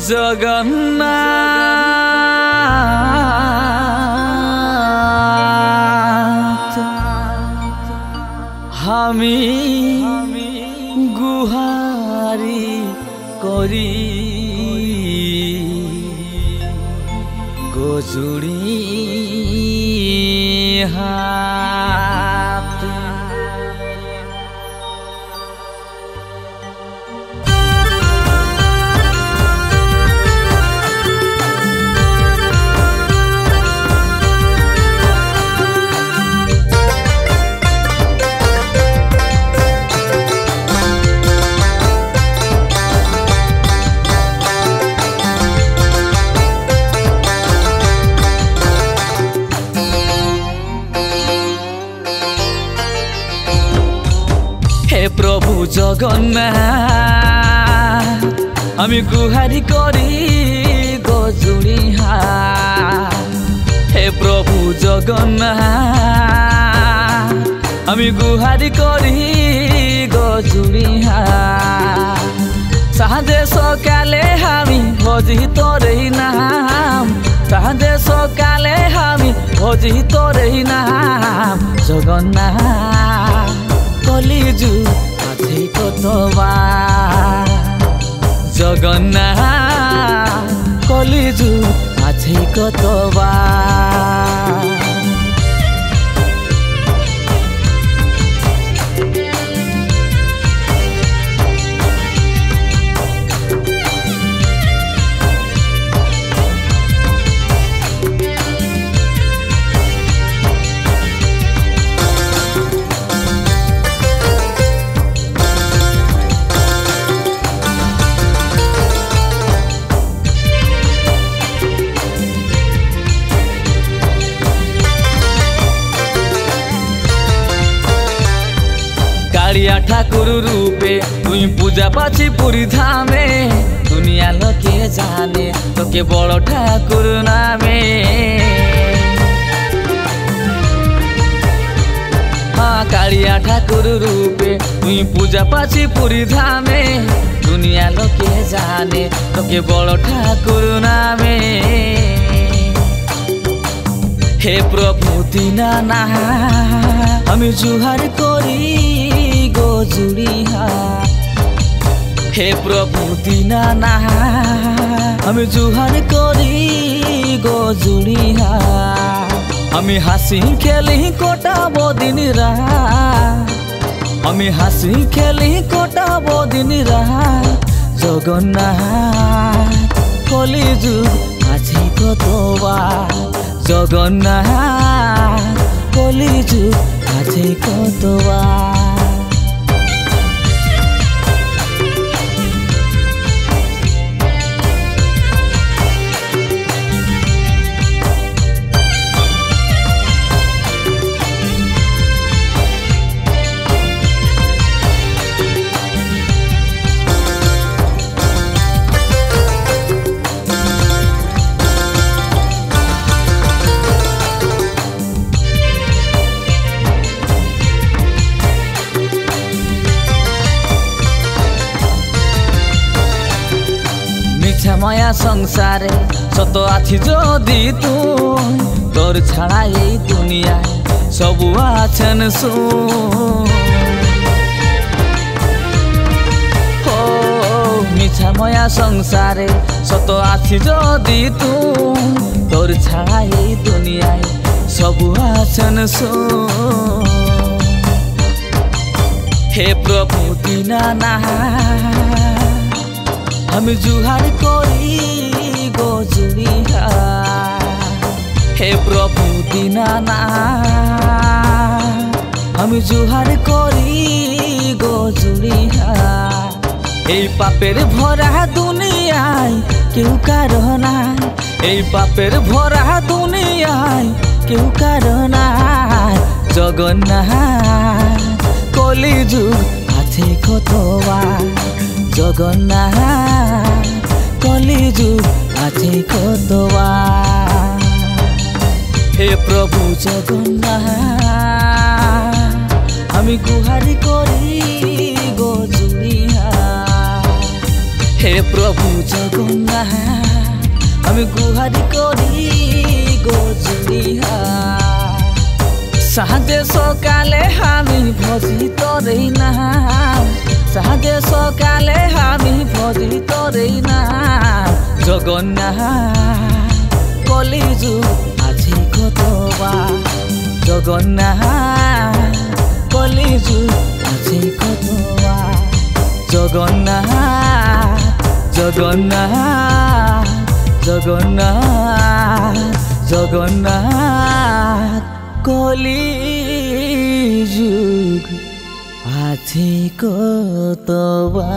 जगन्नाथ हामी गुहारी करी गोजुड़ी हाथ हे प्रभु जगन्नाथ आमी गुहारी करी गजुड़ी हाथ हे प्रभु जगन्नाथ आमी गुहारी करी गजुड़ी हाथ साँझे सकाले हामी भजी तोरे नाम साँझे सकाले हामी भजी तोरे नाम जगन्नाथ कलिजु आछे कतबा जगन्नाथ कलिजु आछे कतबा कालिया ठाकुर रूपे तुई पूजा पाची पूरी धामे दुनिया लोके जाने तो के बड़ ठाकुर नामे हाँ कालिया ठाकुर रूपे तुई पूजा पाची पूरी धामे दुनिया लोके जाने तो के बड़ ठाकुर नामे हे प्रभु दीनानाथ आमी जुहार करी गजुड़ी हाथ हे प्रभु दीनानाथ आमी जुहार करी गजुड़ी हाथ आमी हासि खेली कटाबो दिन रात आमी हासि खेली कटाबो दिन रात जगन्नाथ कलिजु आछे कतबा जगन्नाथ कलिजु आछे कतबा माया संसारे सत आछि जदि तू तोर छाड़ा ये दुनिया सब आछन सु हो मिछा माया संसारे सत आछि जदि तू तोर छाड़ा ये दुनिया सब आछन सु हे प्रभु दीनानाथ हम जुहार करी गजुड़ी हाथ हे प्रभु दीनानाथ हम जुहार करी गजुड़ी हाथ ए पापेर भरा दुनियाय केउ कारण ए पापेर भरा दुनियाय केउ कारण जगन्नाथ कलिजु आछे कतबा जगन्नाथ कलिजु आछे कतबा हे प्रभु जगन्नाथ आमी गुहारी करी गजुड़ी हाथ हे प्रभु जगन्नाथ না আমি গুহারি করি গজরিহা সাহায্যে সকালে আমি ভজি তরেই না সাহায্যে সকালে আমি ভজি তরেই না জগন্নাথ কলিযুগ আছে কতবা জগন্নাথ কলিযুগ আছে কতবা জগন্নাথ জগন্নাথ জগন্নাথ জগন্নাথ কলিযুগ আছে কতবা।